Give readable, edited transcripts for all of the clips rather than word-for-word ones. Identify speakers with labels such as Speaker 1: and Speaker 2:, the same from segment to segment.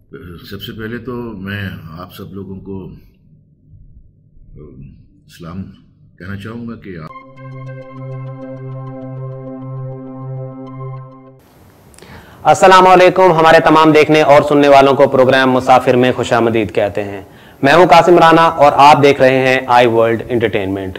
Speaker 1: सबसे पहले तो मैं आप सब लोगों को सलाम कहना चाहूँगा कि
Speaker 2: अस्सलाम वालेकुम। हमारे तमाम देखने और सुनने वालों को प्रोग्राम मुसाफिर में खुशामदीद कहते हैं। मैं हूं कासिम राना और आप देख रहे हैं आई वर्ल्ड एंटरटेनमेंट।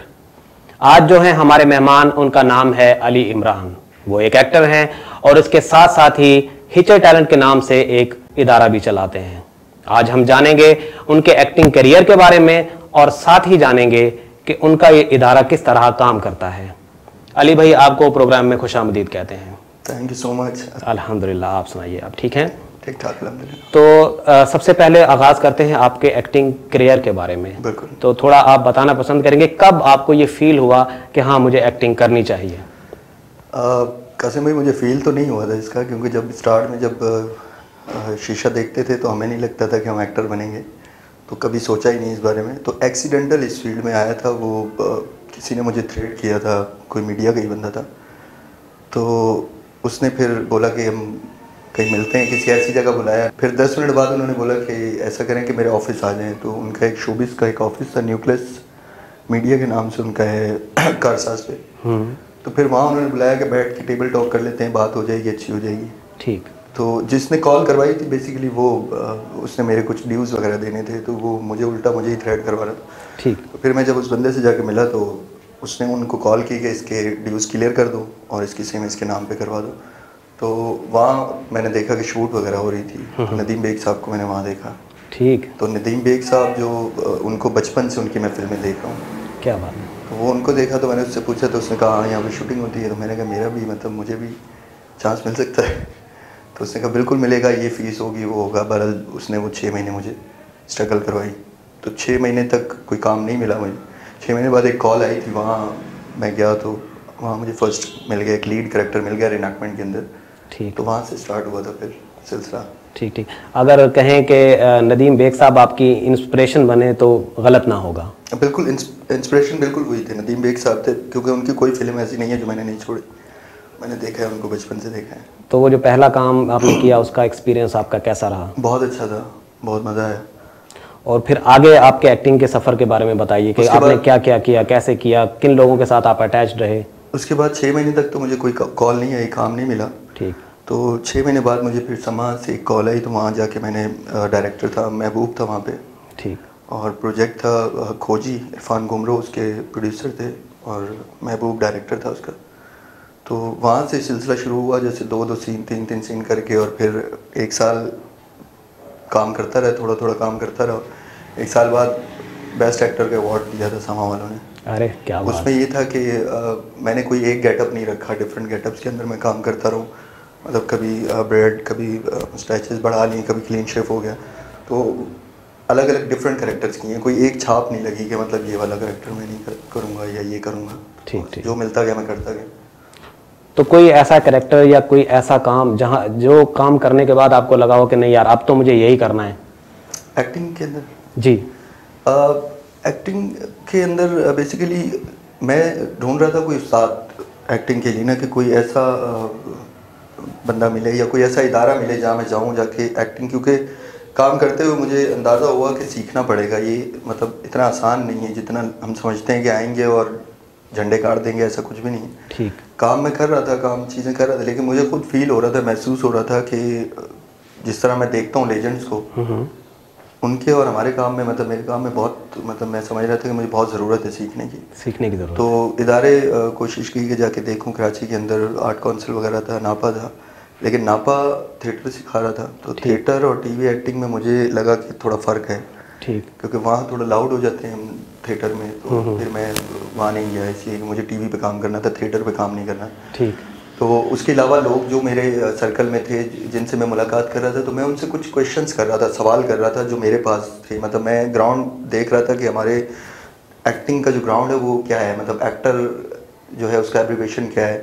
Speaker 2: आज जो है हमारे मेहमान, उनका नाम है अली इमरान। वो एक एक्टर हैं और इसके साथ साथ ही हिचर टैलेंट के नाम से एक इदारा भी चलाते हैं। आज हम जानेंगे उनके एक्टिंग करियर के बारे में और साथ ही जानेंगे कि उनका ये इदारा किस तरह काम करता है। अली भाई, आपको प्रोग्राम में खुशामदीद कहते हैं।
Speaker 3: Thank you so much.
Speaker 2: अल्हम्दुलिल्लाह, आप सुनाइए, आप ठीक हैं?
Speaker 3: ठीक ठाक अल्हम्दुलिल्लाह।
Speaker 2: तो सबसे पहले आगाज़ करते हैं आपके एक्टिंग करियर के बारे में।
Speaker 3: बिल्कुल।
Speaker 2: तो थोड़ा आप बताना पसंद करेंगे कब आपको ये फील हुआ कि हाँ मुझे एक्टिंग करनी चाहिए?
Speaker 3: कासिम भाई, मुझे फील तो नहीं हुआ था इसका, क्योंकि जब स्टार्ट में जब शीशा देखते थे तो हमें नहीं लगता था कि हम एक्टर बनेंगे, तो कभी सोचा ही नहीं इस बारे में। तो एक्सीडेंटल इस फील्ड में आया था। वो किसी ने मुझे थ्रेट किया था, कोई मीडिया का ही बंदा था, तो उसने फिर बोला कि हम कहीं मिलते हैं, किसी ऐसी जगह बुलाया। फिर 10 मिनट बाद उन्होंने बोला कि ऐसा करें कि मेरे ऑफिस आ जाएं। तो उनका एक शोबिस का एक ऑफिस था, न्यूक्लियस मीडिया के नाम से उनका है, कारसाज पे। तो फिर वहाँ उन्होंने बुलाया कि बैठ के टेबल टॉक कर लेते हैं, बात हो जाएगी, अच्छी हो जाएगी।
Speaker 2: ठीक।
Speaker 3: तो जिसने कॉल करवाई थी बेसिकली वो उसने मेरे कुछ ड्यूज़ वगैरह देने थे, तो वो मुझे ही थ्रेट करवा रहा था।
Speaker 2: ठीक।
Speaker 3: तो फिर मैं जब उस बंदे से जाके मिला तो उसने उनको कॉल की कि इसके ड्यूज़ क्लियर कर दो और इसकी सिम इसके नाम पे करवा दो। तो वहाँ मैंने देखा कि शूट वगैरह हो रही थी। नदीम बेग साहब को मैंने वहाँ देखा।
Speaker 2: ठीक।
Speaker 3: तो नदीम बेग साहब जो उनको बचपन से उनकी मैं फिल्में देख रहा हूँ।
Speaker 2: क्या बात है।
Speaker 3: तो वो उनको देखा तो मैंने उससे पूछा, तो उसने कहा हाँ यहाँ पर शूटिंग होती है। तो मैंने कहा मेरा भी मतलब मुझे भी चांस मिल सकता है? तो उसने कहा बिल्कुल मिलेगा, ये फ़ीस होगी, वो होगा। बहरहाल उसने वो 6 महीने मुझे स्ट्रगल करवाई। तो 6 महीने तक कोई काम नहीं मिला मुझे। 6 महीने बाद एक कॉल आई थी, वहाँ मैं गया तो वहाँ मुझे फर्स्ट मिल गया, एक लीड कैरेक्टर मिल गया रिनैक्टमेंट के अंदर।
Speaker 2: ठीक।
Speaker 3: तो वहाँ से स्टार्ट हुआ था फिर सिलसिला।
Speaker 2: ठीक ठीक। अगर कहें कि नदीम बेग साहब आपकी इंस्पिरेशन बने तो गलत ना होगा?
Speaker 3: बिल्कुल इंस्पिरेशन बिल्कुल हुई थी, नदीम बेग साहब थे, क्योंकि उनकी कोई फिल्म ऐसी नहीं है जो मैंने नहीं छोड़ी। मैंने देखा है उनको, बचपन से देखा है।
Speaker 2: तो वो जो पहला काम आपने किया उसका एक्सपीरियंस आपका कैसा रहा?
Speaker 3: बहुत अच्छा था, बहुत मज़ा आया।
Speaker 2: और फिर आगे आपके एक्टिंग के सफ़र के बारे में बताइए कि आपने क्या क्या किया, कैसे किया, किन लोगों के साथ आप अटैच्ड रहे?
Speaker 3: उसके बाद 6 महीने तक तो मुझे कोई कॉल नहीं आई, काम नहीं मिला।
Speaker 2: ठीक।
Speaker 3: तो 6 महीने बाद मुझे फिर समा से एक कॉल आई, तो वहाँ जाके मैंने डायरेक्टर था महबूब था वहाँ पे। ठीक। और प्रोजेक्ट था खोजी, इरफान गुमरो उसके प्रोड्यूसर थे और महबूब डायरेक्टर था उसका। तो वहाँ से सिलसिला शुरू हुआ, जैसे 2-2 सीन 3-3 सीन करके, और फिर 1 साल काम करता रहा, थोड़ा थोड़ा काम करता रहा। 1 साल बाद बेस्ट एक्टर का अवार्ड दिया था समा वालों ने।
Speaker 2: अरे क्या बात।
Speaker 3: उसमें ये था कि मैंने कोई एक गेटअप नहीं रखा, डिफरेंट गेटअप्स के अंदर मैं काम करता रहूँ। मतलब कभी ब्रेड, कभी स्टैचेस बढ़ा ली, कभी क्लीन शेव हो गया। तो अलग अलग डिफरेंट कैरेक्टर्स किए हैं, कोई एक छाप नहीं लगी कि मतलब ये वाला कैरेक्टर मैं नहीं करूँगा या ये करूँगा।
Speaker 2: ठीक ठीक।
Speaker 3: जो मिलता गया मैं करता गया।
Speaker 2: तो कोई ऐसा कैरेक्टर या कोई ऐसा काम जहाँ जो काम करने के बाद आपको लगा हो कि नहीं यार अब तो मुझे यही करना है?
Speaker 3: एक्टिंग के अंदर?
Speaker 2: जी।
Speaker 3: एक्टिंग के अंदर बेसिकली मैं ढूंढ रहा था कोई उस्ताद एक्टिंग के लिए ना, कि कोई ऐसा बंदा मिले या कोई ऐसा इदारा मिले जहाँ मैं जाऊँ जाके एक्टिंग, क्योंकि काम करते हुए मुझे अंदाज़ा हुआ कि सीखना पड़ेगा। ये मतलब इतना आसान नहीं है जितना हम समझते हैं कि आएंगे और झंडे काट देंगे, ऐसा कुछ भी नहीं है।
Speaker 2: ठीक। काम
Speaker 3: मैं कर रहा था, काम चीज़ें कर रहा था, लेकिन मुझे खुद फील हो रहा था, महसूस हो रहा था कि जिस तरह मैं देखता हूँ लेजेंड्स को, उनके और हमारे काम में, मतलब मेरे काम में बहुत, मतलब मैं समझ रहा था कि मुझे बहुत ज़रूरत है सीखने की ज़रूरत। तो इदारे कोशिश की कि जाके देखूँ। कराची के अंदर आर्ट काउंसिल वगैरह था, नापा था, लेकिन नापा थिएटर सिखा रहा था। तो थिएटर और टीवी एक्टिंग में मुझे लगा कि थोड़ा फ़र्क है। ठीक। क्योंकि वहाँ थोड़ा लाउड हो जाते हैं हम थिएटर में, तो फिर मैं वहाँ नहीं गया, इसलिए मुझे टीवी पे काम करना था, थिएटर पे काम नहीं करना। ठीक। तो उसके अलावा लोग जो मेरे सर्कल में थे, जिनसे मैं मुलाकात कर रहा था, तो मैं उनसे कुछ क्वेश्चंस कर रहा था, सवाल कर रहा था जो मेरे पास थे। मतलब मैं ग्राउंड देख रहा था कि हमारे एक्टिंग का जो ग्राउंड है वो क्या है, मतलब एक्टर जो है उसका एब्रिविएशन क्या है,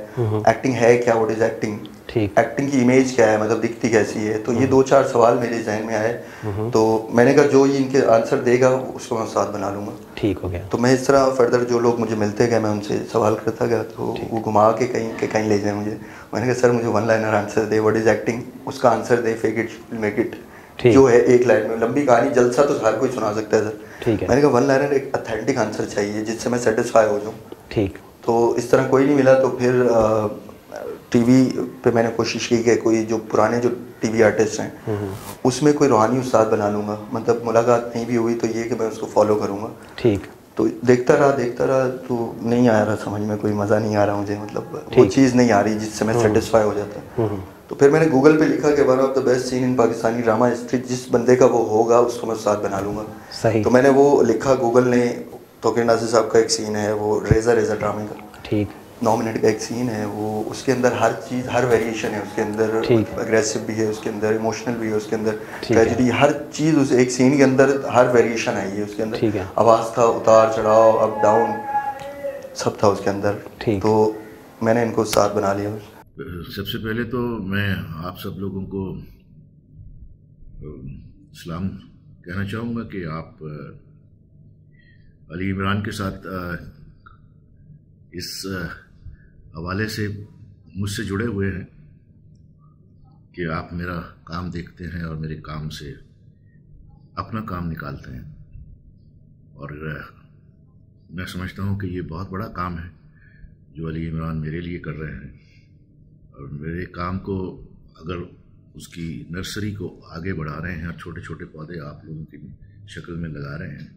Speaker 3: एक्टिंग है क्या, व्हाट इज़ एक्टिंग, एक्टिंग की इमेज क्या है, मतलब दिखती कैसी है। तो ये 2-4 सवाल मेरे जहन में आए। तो मैंने कहा जो ये इनके आंसर देगा उसको मैं उस्ताद बना लूँगा। ठीक हो गया। तो मैं इस तरह फर्दर जो लोग मुझे मिलते गए मैं उनसे सवाल करता गया, तो वो घुमा के कहीं ले जाए मुझे। मैंने कहा सर मुझे 1 लाइनर आंसर दे, व्हाट इज़ एक्टिंग, उसका आंसर दे, फेक इट मेक इट, जो है एक लाइन में, लंबी कहानी जलसा तो हर कोई सुना सकता है सर।
Speaker 2: ठीक है।
Speaker 3: मैंने कहा वन लाइनर एक ऑथेंटिक आंसर चाहिए जिससे मैं सेटिस्फाई हो जाऊँ।
Speaker 2: ठीक।
Speaker 3: तो इस तरह कोई नहीं मिला, तो फिर टीवी पे मैंने कोशिश की कि कोई जो पुराने जो टीवी आर्टिस्ट हैं उसमें कोई रूहानी उस्ताद बना लूँगा। मतलब मुलाकात नहीं भी हुई तो ये कि मैं उसको फॉलो करूँगा।
Speaker 2: ठीक।
Speaker 3: तो देखता रहा तो नहीं आ रहा समझ में, कोई मज़ा नहीं आ रहा मुझे, मतलब वो चीज़ नहीं आ रही जिससे मैं सेटिस्फाई हो जाता। तो फिर मैंने गूगल पे लिखा कि one of the best seen in Pakistani drama history, जिस बंदे का वो होगा उसको मैं उस्ताद बना लूँगा।
Speaker 2: सही।
Speaker 3: तो मैंने वो लिखा, गूगल ने तोक़ीर नासिर साहब का एक सीन है वो रेज़ा ड्रामे का।
Speaker 2: ठीक।
Speaker 3: 9 मिनट का एक सीन है वो, उसके अंदर हर चीज़, हर वेरिएशन है उसके अंदर, अग्रेसिव भी है उसके अंदर, इमोशनल भी है उसके अंदर, ट्रेजेडी, हर चीज़ उस एक सीन के अंदर हर वेरिएशन आई है उसके अंदर। आवाज़ था, उतार चढ़ाव, अप डाउन, सब था उसके अंदर। तो मैंने इनको साथ बना लिया।
Speaker 1: सबसे पहले तो मैं आप सब लोगों को सलाम कहना चाहूँगा कि आप अली इमरान के साथ इस हवाले से मुझसे जुड़े हुए हैं कि आप मेरा काम देखते हैं और मेरे काम से अपना काम निकालते हैं। और मैं समझता हूँ कि ये बहुत बड़ा काम है जो अली इमरान मेरे लिए कर रहे हैं, और मेरे काम को अगर उसकी नर्सरी को आगे बढ़ा रहे हैं और छोटे छोटे पौधे आप लोगों की शक्ल में लगा रहे हैं,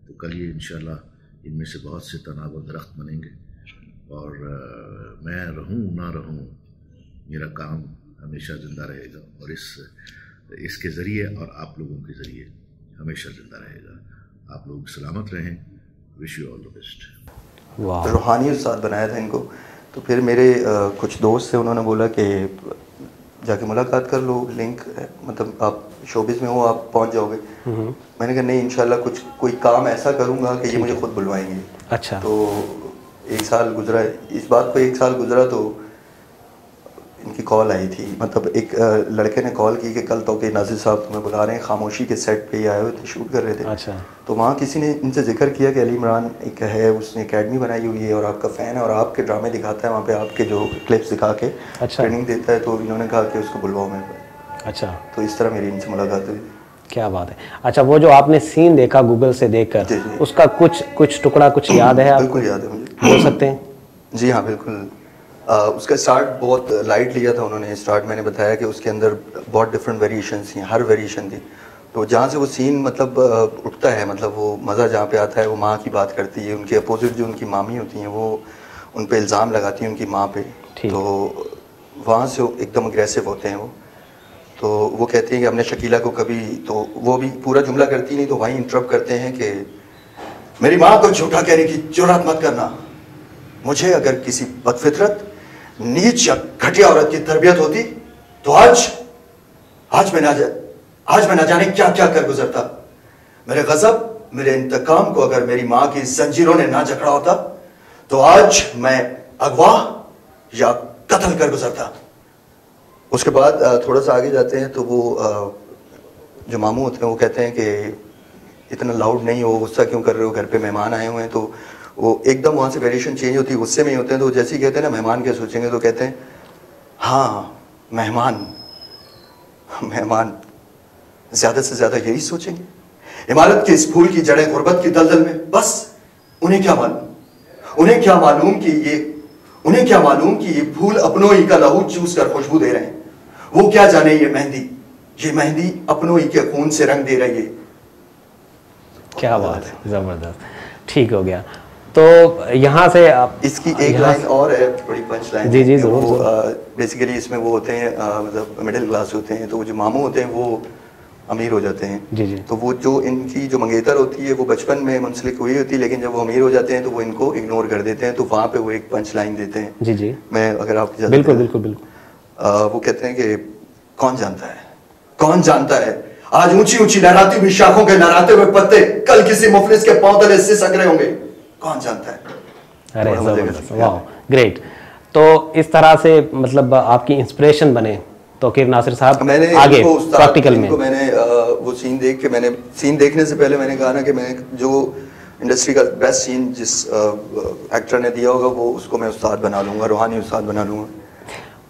Speaker 1: तो कल ये इंशाल्लाह इनमें से बहुत से तनाव दरख्त बनेंगे। और मैं रहूं ना रहूं, मेरा काम हमेशा ज़िंदा रहेगा, और इसके ज़रिए और आप लोगों के ज़रिए हमेशा ज़िंदा रहेगा। आप लोग सलामत रहें। Wish you all the best.
Speaker 3: रूहानी उस्ताद बनाया था इनको। तो फिर मेरे कुछ दोस्त थे, उन्होंने बोला कि जाके मुलाकात कर लो, लिंक है, मतलब आप शोबिज़ में हो, आप पहुंच जाओगे। मैंने कहा नहीं, इंशाल्लाह कोई काम ऐसा करूंगा कि ये मुझे खुद बुलवाएंगे।
Speaker 2: अच्छा।
Speaker 3: तो 1 साल गुजरा, इस बात को 1 साल गुजरा तो इनकी कॉल आई थी, मतलब एक लड़के ने कॉल की कि कल तोक़ीर नासिर साहब तुम्हें बुला रहे हैं, खामोशी के सेट पे ही आए हुए थे, शूट कर रहे थे।
Speaker 2: अच्छा।
Speaker 3: तो वहाँ किसी ने इनसे जिक्र किया कि अली इमरान एक है, उसने एकेडमी बनाई हुई है और आपका फ़ैन है और आपके ड्रामे दिखाता है वहाँ पे, आपके जो क्लिप्स दिखा के ट्रेनिंग देता है। तो इन्होंने कहा कि उसको बुलवाओ मेरे पास। अच्छा। तो इस तरह मेरी इनसे मुलाकात हुई। क्या बात है। अच्छा, वो जो आपने सीन देखा गूगल से देखकर, उसका कुछ टुकड़ा कुछ याद है? बिल्कुल याद है मुझे। बोल सकते हैं? जी हाँ, बिल्कुल। उसका स्टार्ट बहुत लाइट लिया था उन्होंने। स्टार्ट मैंने बताया कि उसके अंदर बहुत डिफरेंट वेरिएशंस थी, हर वेरिएशन थी। तो जहाँ से वो सीन मतलब उठता है, मतलब वो मज़ा जहाँ पे आता है, वो माँ की बात करती है, उनके अपोजिट जो उनकी मामी होती हैं वो उन पे इल्ज़ाम लगाती हैं उनकी माँ पे। तो वहाँ से एकदम अग्रेसिव होते हैं वो। तो वो कहती हैं कि हमने शकीला को कभी, तो वो भी पूरा जुमला करती नहीं, तो वहीं इंटरप्ट करते हैं कि मेरी माँ को झूठा कहने की जुर्रत मत करना। मुझे अगर किसी बदफितरत, नीच या घटिया औरत की तरबियत होती तो आज मैं ना जाने क्या क्या कर गुजरता। मेरे गजब, मेरे इंतकाम को अगर मेरी माँ की जंजीरों ने ना जकड़ा होता तो आज मैं अगवा या कत्ल कर गुजरता। उसके बाद थोड़ा सा आगे जाते हैं तो वो जो मामू होते हैं वो कहते हैं कि इतना लाउड नहीं हो, गुस्सा क्यों कर रहे हो, घर पे मेहमान आए हुए हैं। तो वो एकदम वहाँ से वेरिएशन चेंज होती है, गुस्से में ही होते हैं। तो जैसे ही कहते हैं ना मेहमान क्या सोचेंगे, तो कहते हैं हाँ मेहमान ज़्यादा से ज़्यादा यही सोचेंगे। इमारत के इस फूल की जड़ें गुर्बत की दलदल में, बस उन्हें क्या मालूम कि ये फूल अपनों ही का लहू चूस कर खुशबू दे रहे हैं। वो क्या जाने ये मेहंदी अपनों ही के खून से रंग दे रही है। क्या बात है, ज़बरदस्त। ठीक हो गया। तो यहाँ से इसकी एक लाइन और है, बड़ी पंच लाइन। जी जी जरूर। बेसिकली इसमें वो होते हैं मतलब मिडिल क्लास होते हैं, तो वो जो मामू होते हैं वो अमीर हो जाते हैं। जी जी। तो वो जो इनकी जो मंगेतर होती है वो बचपन में मुंसलिक हुई होती है, लेकिन जब वो अमीर हो जाते हैं तो वो इनको इग्नोर कर देते हैं। तो वहाँ पे वो एक पंच लाइन देते हैं। जी जी। मैं अगर आप बिल्कुल बिल्कुल बिल्कुल। वो कहते हैं कि कौन जानता है आज ऊंची ऊंची लहराती हुई शाखों के लहराते हुए पत्ते कल किसी मुफलिस के पांव तले से सक रहे होंगे, कौन जानता है। अरे जबरदस्त, वाह, ग्रेट। तो इस तरह से मतलब आपकी इंस्पिरेशन बने तोक़ीर नासिर साहब। मैंने आगे प्रैक्टिकल में मैंने वो सीन देख के, मैंने सीन देखने से पहले मैंने कहा ना कि मैंने जो इंडस्ट्री का बेस्ट सीन जिस एक्टर ने दिया होगा वो उसको मैं उस्ताद बना लूंगा, रूहानी उस्ताद बना लूंगा।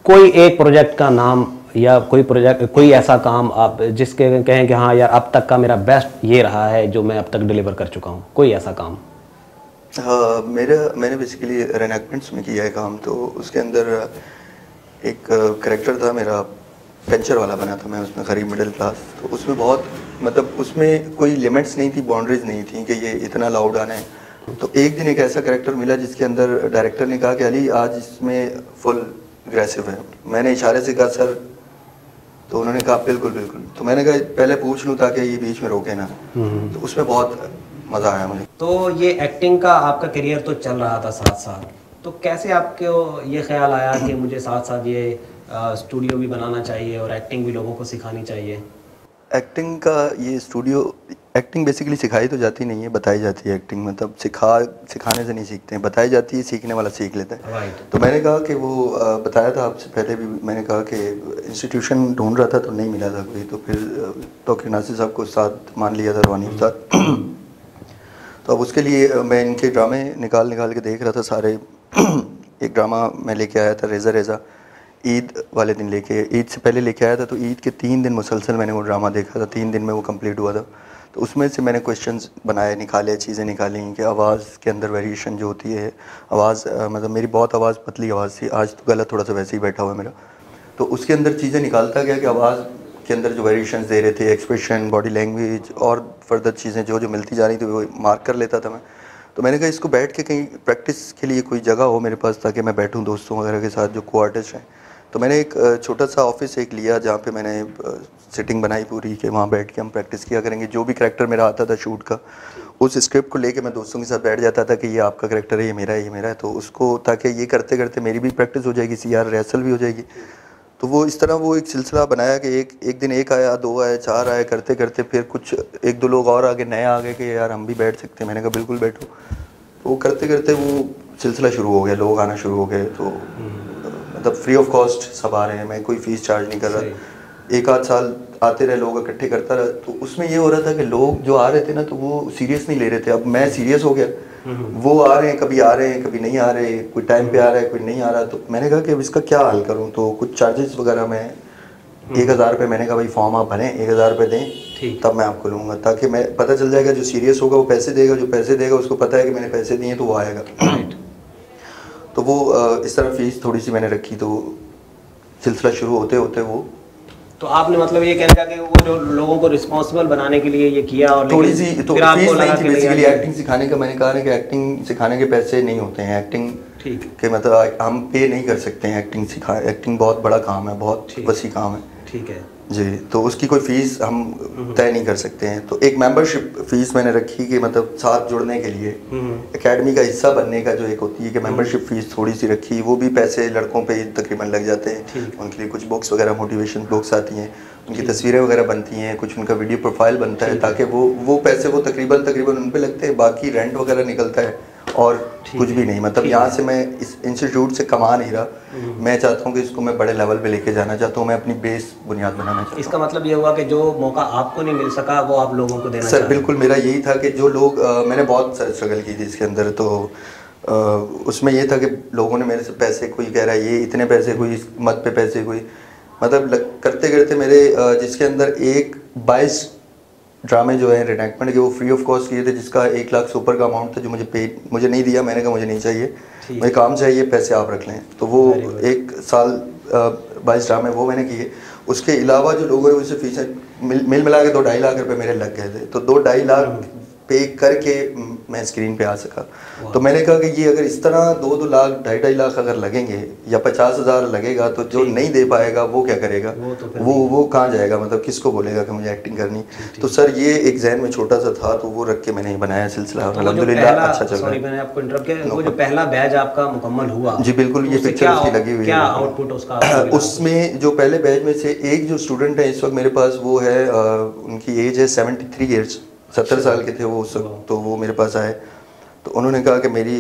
Speaker 3: कोई एक प्रोजेक्ट का नाम
Speaker 2: या कोई प्रोजेक्ट, कोई ऐसा काम आप जिसके कहें कि हाँ यार अब तक का मेरा बेस्ट ये रहा है जो मैं अब तक डिलीवर कर चुका हूँ, कोई ऐसा काम?
Speaker 3: हाँ, मैंने बेसिकली रेनैक्टमेंट्स में किया है काम। तो उसके अंदर एक कैरेक्टर था मेरा, पेंचर वाला बना था मैं उसमें, गरीब मिडिल क्लास। तो उसमें बहुत मतलब उसमें कोई लिमिट्स नहीं थी, बाउंड्रीज नहीं थी कि ये इतना लाउड आना है। तो एक दिन एक ऐसा कैरेक्टर मिला जिसके अंदर डायरेक्टर ने कहा कि अली आज इसमें फुल अग्रेसिव है। मैंने इशारे से कहा सर, तो उन्होंने कहा बिल्कुल बिल्कुल। तो मैंने कहा पहले पूछ लूँ ताकि ये बीच में रोके ना। तो उसमें बहुत मज़ा आया मुझे।
Speaker 2: तो ये एक्टिंग का आपका करियर तो चल रहा था साथ साथ, तो कैसे आपको ये ख्याल आया कि मुझे साथ साथ ये स्टूडियो भी बनाना चाहिए और एक्टिंग भी लोगों को सिखानी चाहिए?
Speaker 3: एक्टिंग का ये स्टूडियो, एक्टिंग बेसिकली सिखाई तो जाती नहीं है, बताई जाती है। एक्टिंग मतलब सिखाने से नहीं सीखते हैं, बताई जाती है, सीखने वाला सीख लेता है।
Speaker 2: राइट।
Speaker 3: तो मैंने कहा कि वो बताया था आपसे पहले भी, मैंने कहा कि इंस्टीट्यूशन ढूंढ रहा था तो नहीं मिला था कोई। तो फिर डॉक्टर नासिर साहब को साथ मान लिया था, रवानी के साथ। तो अब उसके लिए मैं इनके ड्रामे निकाल के देख रहा था सारे। एक ड्रामा मैं लेके आया था, रेज़ा रेज़ा, ईद वाले दिन लेके, ईद से पहले लेके आया था। तो ईद के 3 दिन मुसलसल मैंने वो ड्रामा देखा था, 3 दिन में वो कंप्लीट हुआ था। तो उसमें से मैंने क्वेश्चंस बनाए, निकाले, चीज़ें निकाली कि आवाज़ के अंदर वेरिएशन जो होती है, आवाज़ मतलब मेरी बहुत आवाज़ पतली आवाज़ थी, आज तो गला थोड़ा सा वैसे ही बैठा हुआ है मेरा। तो उसके अंदर चीज़ें निकालता गया कि आवाज़ के अंदर जो वेरिएशंस दे रहे थे, एक्सप्रेशन, बॉडी लैंग्वेज और फर्दर चीज़ें जो मिलती जा रही थी वो मार्क कर लेता था मैं। तो मैंने कहा इसको बैठ के कहीं प्रैक्टिस के लिए कोई जगह हो मेरे पास ताकि मैं बैठूं दोस्तों वगैरह के साथ जो को आर्टिस्ट हैं। तो मैंने एक छोटा सा ऑफिस एक लिया जहाँ पे मैंने सिटिंग बनाई पूरी कि वहाँ बैठ के हम प्रैक्टिस किया करेंगे। जो भी करैक्टर मेरा आता था शूट का, उस स्क्रिप्ट को लेके मैं दोस्तों के साथ बैठ जाता था कि ये आपका करैक्टर है, ये मेरा है, ये मेरा है। तो उसको ताकि ये करते करते मेरी भी प्रैक्टिस हो जाएगी, सीआर रिहर्सल भी हो जाएगी। तो वो इस तरह वो एक सिलसिला बनाया कि एक दिन एक आया, 2 आए, 4 आए, करते करते फिर कुछ 1-2 लोग और आगे नए आ गए कि यार हम भी बैठ सकते हैं। मैंने कहा बिल्कुल बैठो। तो वो करते करते वो सिलसिला शुरू हो गया, लोग आना शुरू हो गए। तो मतलब फ्री ऑफ कॉस्ट सब आ रहे हैं, मैं कोई फ़ीस चार्ज नहीं कर रहा। 1 आध साल आते रहे, लोग इकट्ठे करता रहा। तो उसमें ये हो रहा था कि लोग जो आ रहे थे ना तो वो सीरियस नहीं ले रहे थे। अब मैं सीरियस हो गया, वो आ रहे हैं, कभी आ रहे हैं कभी नहीं आ रहे, कोई टाइम पे आ रहा है कोई नहीं आ रहा। तो मैंने कहा कि अब इसका क्या हल करूं। तो कुछ चार्जेस वगैरह मैं 1000 रुपये, मैंने कहा भाई फॉर्म आप भरें, 1000 रुपये दें तब मैं आपको लूँगा, ताकि मैं पता चल जाएगा जो सीरियस होगा वो पैसे देगा, जो पैसे देगा उसको पता है कि मैंने पैसे दिए तो वो आएगा। तो वो इस तरह फीस थोड़ी सी मैंने रखी। तो सिलसिला शुरू होते होते वो,
Speaker 2: तो आपने मतलब ये कहने का कि वो जो लोगों को रिस्पॉन्सिबल बनाने के लिए ये किया, और
Speaker 3: थोड़ी सी तो फीस नहीं थी बेसिकली एक्टिंग सिखाने का। मैंने कहा ना कि एक्टिंग सिखाने के पैसे नहीं होते हैं, एक्टिंग
Speaker 2: ठीक
Speaker 3: के मतलब हम पे नहीं कर सकते हैं एक्टिंग सिखा। एक्टिंग बहुत बड़ा काम है, बहुत वसी काम है।
Speaker 2: ठीक है
Speaker 3: जी। तो उसकी कोई फ़ीस हम तय नहीं कर सकते हैं। तो एक मेंबरशिप फ़ीस मैंने रखी कि मतलब साथ जुड़ने के लिए, एकेडमी का हिस्सा बनने का जो एक होती है कि मेंबरशिप फ़ीस थोड़ी सी रखी। वो भी पैसे लड़कों पे ही तकरीबन लग जाते हैं। उनके लिए कुछ बुक्स वगैरह, मोटिवेशन बुक्स आती हैं, उनकी तस्वीरें वगैरह बनती हैं, कुछ उनका वीडियो प्रोफाइल बनता है, ताकि वो पैसे वो तकरीबन उन पे लगते हैं। बाकी रेंट वगैरह निकलता है और कुछ भी नहीं। मतलब यहाँ से मैं इस इंस्टीट्यूट से कमा नहीं रहा, मैं चाहता हूँ कि इसको मैं बड़े लेवल पे लेके जाना चाहता हूँ। मैं अपनी बेस बुनियाद बनाना चाहता हूँ।
Speaker 2: इसका मतलब ये हुआ कि जो मौका आपको नहीं मिल सका वो आप लोगों को देना।
Speaker 3: सर बिल्कुल, मेरा यही था कि जो लोग मैंने बहुत स्ट्रगल की थी इसके अंदर। तो उसमें ये था कि लोगों ने मेरे से पैसे, कोई कह रहा है ये इतने पैसे, कोई मत पे पैसे, कोई मतलब करते करते मेरे जिसके अंदर 22 ड्रामे जो है रिनैक्टमेंट के वो फ्री ऑफ कॉस्ट किए थे, जिसका 1 लाख से ऊपर का अमाउंट था जो मुझे नहीं दिया। मैंने कहा मुझे नहीं चाहिए, मुझे काम चाहिए, पैसे आप रख लें। तो वो 1 साल 22 ड्रामे वो मैंने किए। उसके अलावा जो लोगों ने मुझसे फीसें मिल मिला के 2-2.5 लाख रुपए मेरे लग गए थे। तो 2-2.5 लाख पे करके मैं स्क्रीन पे आ सका। तो मैंने कहा कि ये अगर इस तरह 2-2 लाख 2.5 लाख अगर लगेंगे या 50,000 लगेगा तो जो नहीं दे पाएगा वो क्या करेगा, वो कहाँ जाएगा, मतलब किसको बोलेगा कि मुझे एक्टिंग करनी। तो सर ये एक जहन में छोटा सा था, तो वो रख के मैंने बनाया सिलसिला। अल्हम्दुलिल्लाह अच्छा चल रहा है।
Speaker 2: मैंने आपको इंटरप्ट किया, वो जो पहला बैच आपका मुकम्मल हुआ,
Speaker 3: जी बिल्कुल, ये पिक्चर उसकी लगी हुई है।
Speaker 2: क्या आउटपुट उसका?
Speaker 3: उसमें जो पहले बैच में से एक जो स्टूडेंट है इस वक्त मेरे पास, वो है उनकी एज है 73 ईयर्स, 70 साल के थे वो उस वक्त। तो वो मेरे पास आए तो उन्होंने कहा कि मेरी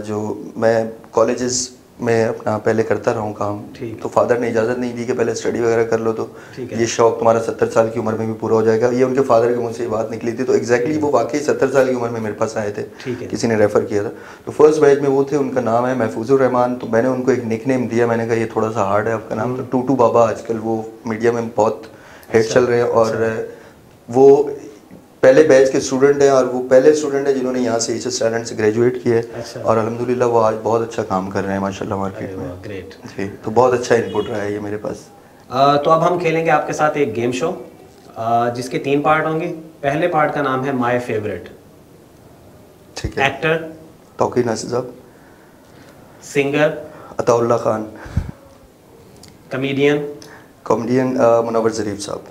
Speaker 3: जो मैं कॉलेजेस मैं अपना पहले करता रहा हूँ काम, तो फादर ने इजाज़त नहीं दी कि पहले स्टडी वगैरह कर लो, तो ये शौक़ तुम्हारा 70 साल की उम्र में भी पूरा हो जाएगा। ये उनके फादर के मुँह से ये बात निकली थी, तो एग्जैक्टली वो वाकई 70 साल की उम्र में मेरे पास आए थे, किसी ने रेफ़र किया था। तो फर्स्ट बैच में वो थे, उनका नाम है महफूजुर रहमान। तो मैंने उनको एक निक नेम दिया, मैंने कहा ये थोड़ा सा हार्ड है आपका नाम, तो टूटू बाबा आजकल वो मीडिया में बहुत हेड चल रहे हैं, और वो पहले बैच के स्टूडेंट हैं, और वो पहले स्टूडेंट हैं जिन्होंने यहाँ से एचएस टैलेंट से ग्रेजुएट किया है, और अल्हम्दुलिल्लाह वो आज बहुत अच्छा काम कर रहे हैं माशाल्लाह मार्केट में।
Speaker 2: ग्रेट
Speaker 3: जी, तो बहुत अच्छा इनपुट रहा है ये मेरे पास।
Speaker 2: तो अब हम खेलेंगे आपके साथ एक गेम शो, जिसके 3 पार्ट होंगे। पहले पार्ट का नाम है माय फेवरेट।
Speaker 3: ठीक है।
Speaker 2: एक्टर
Speaker 3: तौकीर नासिर साहब।
Speaker 2: सिंगर
Speaker 3: अताउल्ला खान।
Speaker 2: कॉमेडियन
Speaker 3: मुनव्वर ज़रीफ साहब।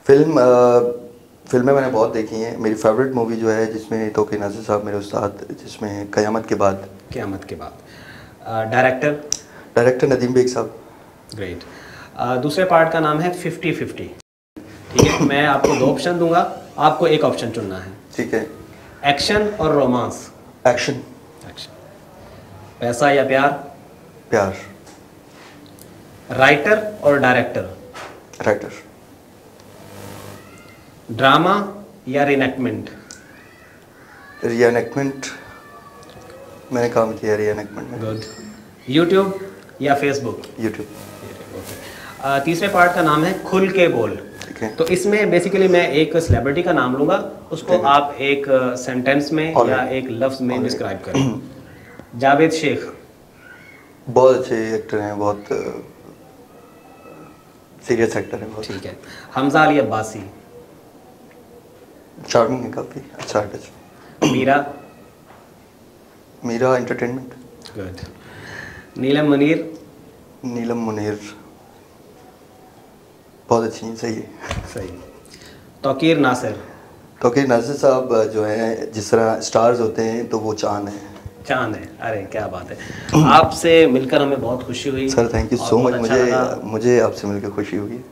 Speaker 3: फिल्में मैंने बहुत देखी हैं। मेरी फेवरेट मूवी जो है जिसमें तौकीर नासिर साहब मेरे उस्ताद, जिसमें क़यामत के बाद। डायरेक्टर नदीम बेग साहब।
Speaker 2: ग्रेट। दूसरे पार्ट का नाम है 50-50। ठीक है, मैं आपको 2 ऑप्शन दूंगा, आपको एक ऑप्शन चुनना है।
Speaker 3: ठीक है।
Speaker 2: एक्शन और रोमांस।
Speaker 3: एक्शन।
Speaker 2: पैसा या प्यार?
Speaker 3: प्यार।
Speaker 2: राइटर और डायरेक्टर?
Speaker 3: राइटर।
Speaker 2: ड्रामा या रीएनैक्टमेंट?
Speaker 3: रीएनैक्टमेंट, मैंने काम किया रीएनैक्टमेंट में।
Speaker 2: गुड। यूट्यूब या फेसबुक?
Speaker 3: यूट्यूब।
Speaker 2: तीसरे पार्ट का नाम है खुल के बोल।
Speaker 3: ठीक है।
Speaker 2: तो इसमें बेसिकली मैं एक सेलिब्रिटी का नाम लूंगा, उसको आप एक सेंटेंस में या एक लफ्ज में डिस्क्राइब करें। जावेद शेख।
Speaker 3: बहुत अच्छे एक्टर हैं, बहुत सीरियस एक्टर हैं बहुत।
Speaker 2: ठीक है। हमजा अली अब्बासी।
Speaker 3: चार्मिंग है, काफ़ी अच्छा आर्टिस्ट। मीरा एंटरटेनमेंट।
Speaker 2: गुड। नीलम मुनीर।
Speaker 3: बहुत अच्छी हैं, सही है।
Speaker 2: सही। तौकीर नासिर
Speaker 3: साहब जो हैं, जिस तरह स्टार्स होते हैं तो वो चांद है।
Speaker 2: अरे क्या बात है। आपसे मिलकर हमें बहुत खुशी हुई
Speaker 3: sir. Thank you so much. मुझे आपसे मिलकर खुशी हुई।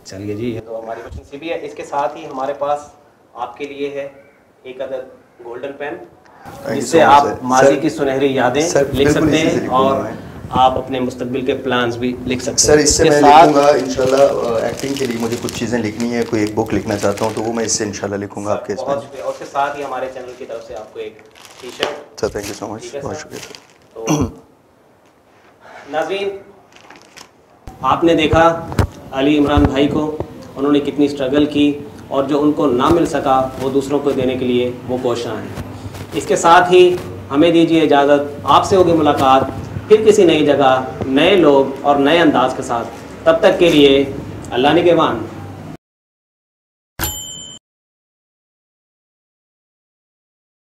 Speaker 2: चलिए जी, तो हमारी क्वेश्चन सी भी है। इसके साथ ही हमारे पास आपके लिए है एक अदद गोल्डन पेन, जिससे आप माजी की सुनहरी यादें लिख सकते हैं, और आप अपने मुस्तकबिल के प्लान्स भी लिख सकते हैं।
Speaker 3: सर, इससे मैं लिखूंगा इंशाल्लाह। एक्टिंग के लिए मुझे कुछ चीज़ें लिखनी है, कोई एक बुक लिखना चाहता हूँ, तो वो मैं इससे इंशाल्लाह लिखूंगा आपके इसमें।
Speaker 2: और उसके साथ ही हमारे चैनल की तरफ से आपको एक t-shirt.
Speaker 3: Sir thank you so much, बहुत शुक्रिया सर।
Speaker 2: तो नाज़रीन, आपने देखा अली इमरान भाई को, उन्होंने कितनी स्ट्रगल की, और जो उनको ना मिल सका वो दूसरों को देने के लिए वो कोशियाँ हैं। इसके साथ ही हमें दीजिए इजाज़त, आपसे होगी मुलाकात फिर किसी नई जगह, नए लोग और नए अंदाज के साथ। तब तक के लिए अल्लाह निगहबान।